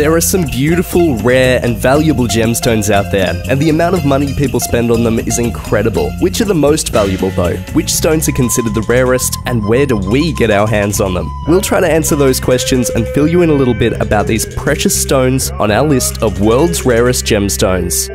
There are some beautiful, rare, and valuable gemstones out there, and the amount of money people spend on them is incredible. Which are the most valuable though? Which stones are considered the rarest, and where do we get our hands on them? We'll try to answer those questions and fill you in a little bit about these precious stones on our list of world's rarest gemstones.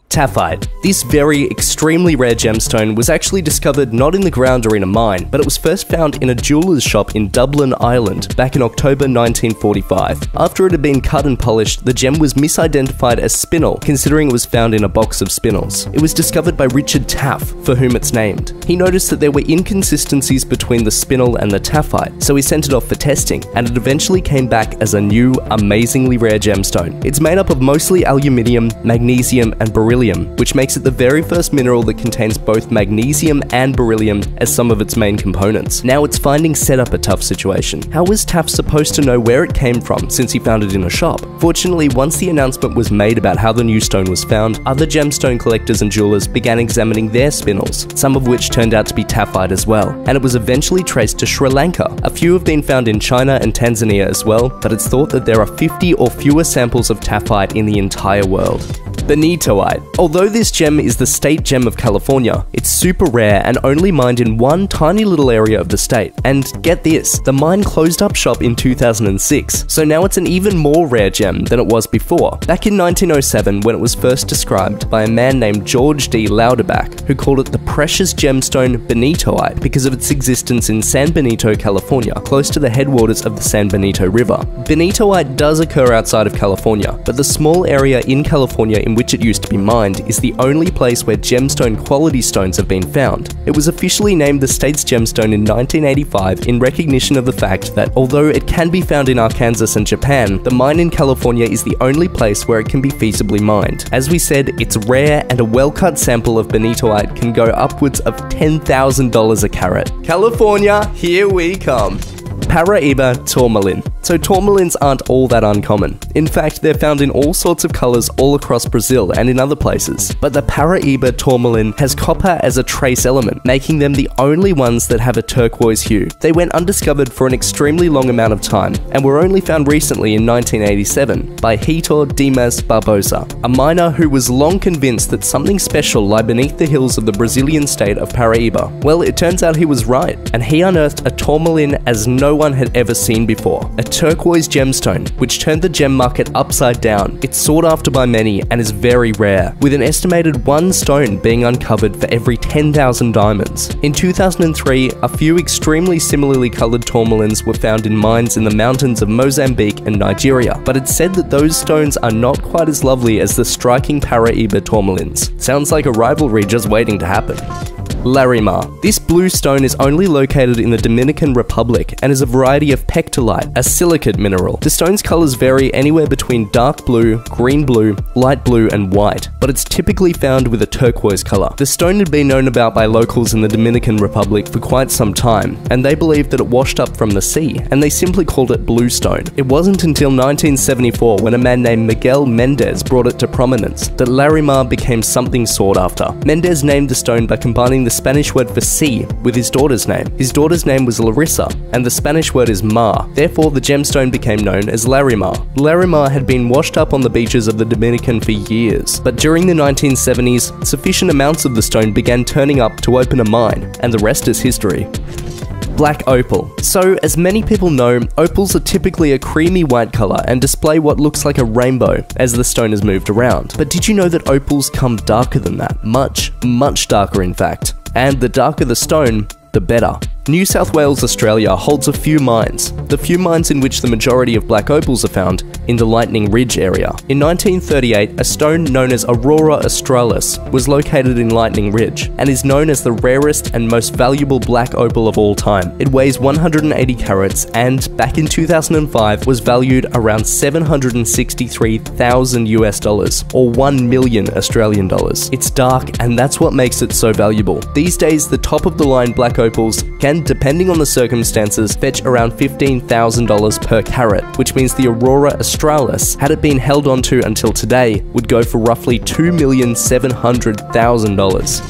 Taffet. This very extremely rare gemstone was actually discovered not in the ground or in a mine, but it was first found in a jeweller's shop in Dublin, Ireland, back in October 1945. After it had been cut and polished, the gem was misidentified as spinel, considering it was found in a box of spinels. It was discovered by Richard Taff, for whom it's named. He noticed that there were inconsistencies between the spinel and the taffet, so he sent it off for testing, and it eventually came back as a new, amazingly rare gemstone. It's made up of mostly aluminium, magnesium, and beryllium, which makes it the very first mineral that contains both magnesium and beryllium as some of its main components. Now its findings set up a tough situation. How was Taff supposed to know where it came from since he found it in a shop? Fortunately, once the announcement was made about how the new stone was found, other gemstone collectors and jewelers began examining their spinels, some of which turned out to be taffite as well, and it was eventually traced to Sri Lanka. A few have been found in China and Tanzania as well, but it's thought that there are 50 or fewer samples of taffite in the entire world. Benitoite. Although this gem is the state gem of California, it's super rare and only mined in one tiny little area of the state. And get this, the mine closed up shop in 2006, so now it's an even more rare gem than it was before. Back in 1907, when it was first described by a man named George D. Louderback, who called it the precious gemstone Benitoite because of its existence in San Benito, California, close to the headwaters of the San Benito River. Benitoite does occur outside of California, but the small area in California in which it used to be mined is the only place where gemstone quality stones have been found. It was officially named the state's gemstone in 1985 in recognition of the fact that although it can be found in Arkansas and Japan, the mine in California is the only place where it can be feasibly mined. As we said, it's rare and a well-cut sample of benitoite can go upwards of $10,000 a carat. California, here we come. Paraíba tourmaline. So tourmalines aren't all that uncommon. In fact, they're found in all sorts of colors all across Brazil and in other places. But the Paraíba tourmaline has copper as a trace element, making them the only ones that have a turquoise hue. They went undiscovered for an extremely long amount of time, and were only found recently in 1987 by Heitor Dimas Barbosa, a miner who was long convinced that something special lay beneath the hills of the Brazilian state of Paraíba. Well, it turns out he was right, and he unearthed a tourmaline as no one had ever seen before. A turquoise gemstone, which turned the gem market upside down. It's sought after by many and is very rare, with an estimated one stone being uncovered for every 10,000 diamonds. In 2003, a few extremely similarly coloured tourmalines were found in mines in the mountains of Mozambique and Nigeria, but it's said that those stones are not quite as lovely as the striking Paraíba tourmalines. Sounds like a rivalry just waiting to happen. Larimar. This blue stone is only located in the Dominican Republic and is a variety of pectolite, a silicate mineral. The stone's colors vary anywhere between dark blue, green blue, light blue, and white, but it's typically found with a turquoise color. The stone had been known about by locals in the Dominican Republic for quite some time, and they believed that it washed up from the sea, and they simply called it blue stone. It wasn't until 1974, when a man named Miguel Mendez brought it to prominence, that Larimar became something sought after. Mendez named the stone by combining the Spanish word for sea with his daughter's name. His daughter's name was Larissa, and the Spanish word is mar. Therefore, the gemstone became known as Larimar. Larimar had been washed up on the beaches of the Dominican for years, but during the 1970s, sufficient amounts of the stone began turning up to open a mine, and the rest is history. Black opal. So, as many people know, opals are typically a creamy white color and display what looks like a rainbow as the stone is moved around. But did you know that opals come darker than that? Much, much darker in fact. And the darker the stone, the better. New South Wales, Australia holds a few mines, the few mines in which the majority of black opals are found in the Lightning Ridge area. In 1938, a stone known as Aurora Australis was located in Lightning Ridge and is known as the rarest and most valuable black opal of all time. It weighs 180 carats and, back in 2005, was valued around 763,000 US dollars, or 1 million Australian dollars. It's dark, and that's what makes it so valuable. These days, the top of the line black opals can, depending on the circumstances, fetch around $15,000 per carat, which means the Aurora Australis, had it been held onto until today, would go for roughly $2,700,000.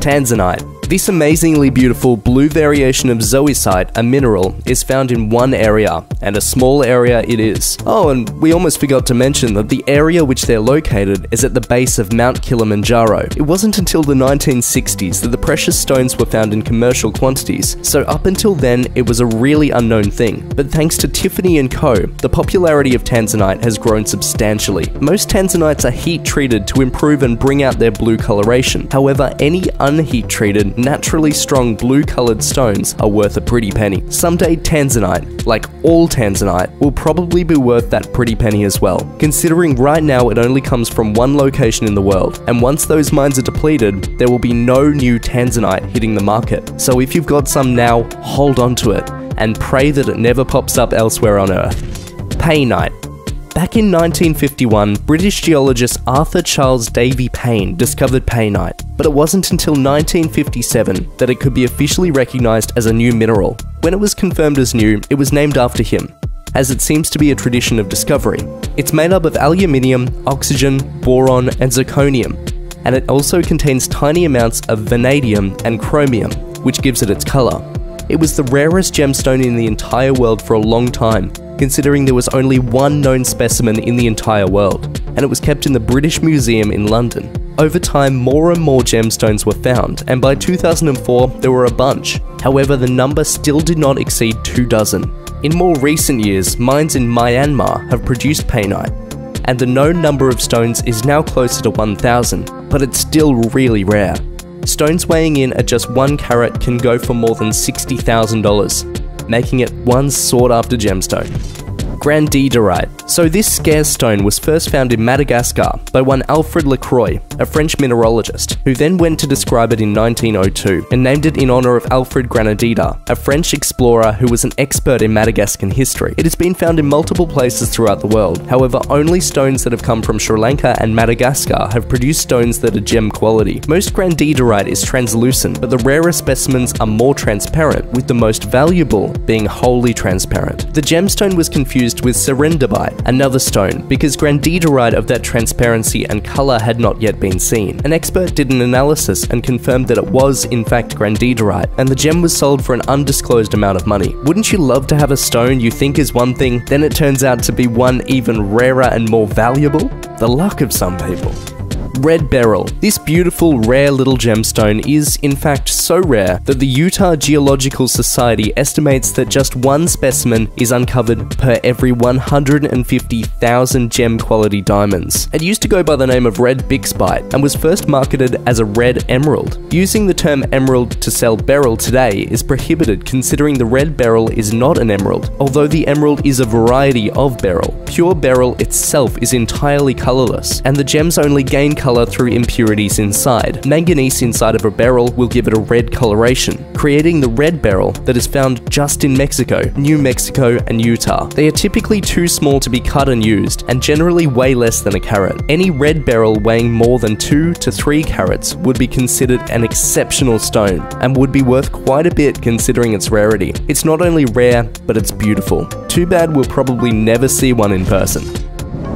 Tanzanite. This amazingly beautiful blue variation of zoisite, a mineral, is found in one area, and a small area it is. Oh, and we almost forgot to mention that the area which they're located is at the base of Mount Kilimanjaro. It wasn't until the 1960s that the precious stones were found in commercial quantities, so up until then it was a really unknown thing. But thanks to Tiffany Co, the popularity of Tanzanite has grown substantially. Most Tanzanites are heat treated to improve and bring out their blue coloration. However, any unheat treated, naturally strong blue colored stones are worth a pretty penny. Someday Tanzanite, like all Tanzanite, will probably be worth that pretty penny as well, considering right now it only comes from one location in the world, and once those mines are depleted, there will be no new Tanzanite hitting the market. So if you've got some now, hold on to it, and pray that it never pops up elsewhere on Earth. Paynite. Back in 1951, British geologist Arthur Charles Davy Payne discovered Paynite, but it wasn't until 1957 that it could be officially recognised as a new mineral. When it was confirmed as new, it was named after him, as it seems to be a tradition of discovery. It's made up of aluminium, oxygen, boron, and zirconium, and it also contains tiny amounts of vanadium and chromium, which gives it its colour. It was the rarest gemstone in the entire world for a long time, considering there was only one known specimen in the entire world, and it was kept in the British Museum in London. Over time, more and more gemstones were found, and by 2004, there were a bunch. However, the number still did not exceed 24. In more recent years, mines in Myanmar have produced Paynite, and the known number of stones is now closer to 1,000, but it's still really rare. Stones weighing in at just 1 carat can go for more than $60,000, making it one sought-after gemstone. Grandi de Right. So this scarce stone was first found in Madagascar by one Alfred Lacroix, a French mineralogist, who then went to describe it in 1902 and named it in honour of Alfred Granadida, a French explorer who was an expert in Madagascan history. It has been found in multiple places throughout the world. However, only stones that have come from Sri Lanka and Madagascar have produced stones that are gem quality. Most Grandi de Right is translucent, but the rarest specimens are more transparent, with the most valuable being wholly transparent. The gemstone was confused with serendipite, another stone, because Grandi de Right of that transparency and colour had not yet been seen. An expert did an analysis and confirmed that it was in fact Grandi de Right, and the gem was sold for an undisclosed amount of money. Wouldn't you love to have a stone you think is one thing, then it turns out to be one even rarer and more valuable? The luck of some people. Red beryl. This beautiful, rare little gemstone is, in fact, so rare that the Utah Geological Society estimates that just one specimen is uncovered per every 150,000 gem-quality diamonds. It used to go by the name of red bixbite and was first marketed as a red emerald. Using the term emerald to sell beryl today is prohibited, considering the red beryl is not an emerald, although the emerald is a variety of beryl. Pure beryl itself is entirely colourless, and the gems only gain colour through impurities inside. Manganese inside of a beryl will give it a red coloration, creating the red beryl that is found just in Mexico, New Mexico, and Utah. They are typically too small to be cut and used, and generally weigh less than a carat. Any red beryl weighing more than 2 to 3 carats would be considered an exceptional stone, and would be worth quite a bit considering its rarity. It's not only rare, but it's beautiful. Too bad we'll probably never see one in person.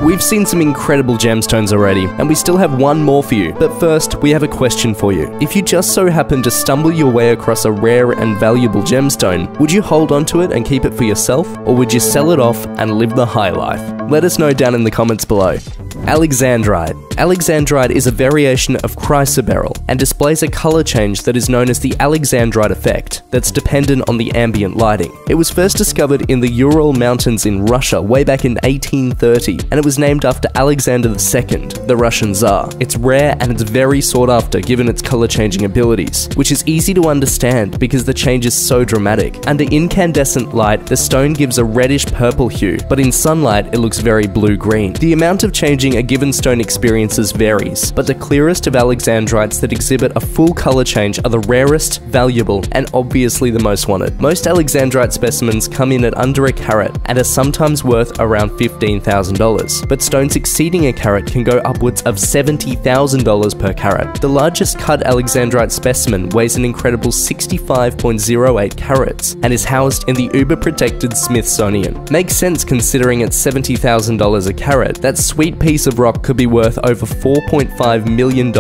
We've seen some incredible gemstones already, and we still have one more for you. But first, we have a question for you. If you just so happen to stumble your way across a rare and valuable gemstone, would you hold on to it and keep it for yourself, or would you sell it off and live the high life? Let us know down in the comments below. Alexandrite. Alexandrite is a variation of chrysoberyl and displays a colour change that is known as the Alexandrite effect that's dependent on the ambient lighting. It was first discovered in the Ural Mountains in Russia way back in 1830, and it was named after Alexander II, the Russian Tsar. It's rare and it's very sought after given its colour changing abilities, which is easy to understand because the change is so dramatic. Under incandescent light, the stone gives a reddish purple hue, but in sunlight it looks very blue-green. The amount of changing a given stone experiences varies, but the clearest of alexandrites that exhibit a full colour change are the rarest, valuable, and obviously the most wanted. Most alexandrite specimens come in at under a carat and are sometimes worth around $15,000, but stones exceeding a carat can go upwards of $70,000 per carat. The largest cut alexandrite specimen weighs an incredible 65.08 carats and is housed in the uber-protected Smithsonian. Makes sense considering it's $70,000 a carat. That sweet piece of rock could be worth over over $4.5 million.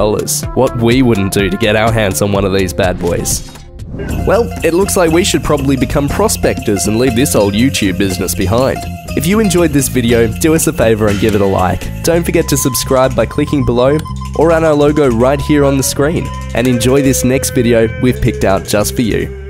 What we wouldn't do to get our hands on one of these bad boys. Well, it looks like we should probably become prospectors and leave this old YouTube business behind. If you enjoyed this video, do us a favor and give it a like. Don't forget to subscribe by clicking below or on our logo right here on the screen. And enjoy this next video we've picked out just for you.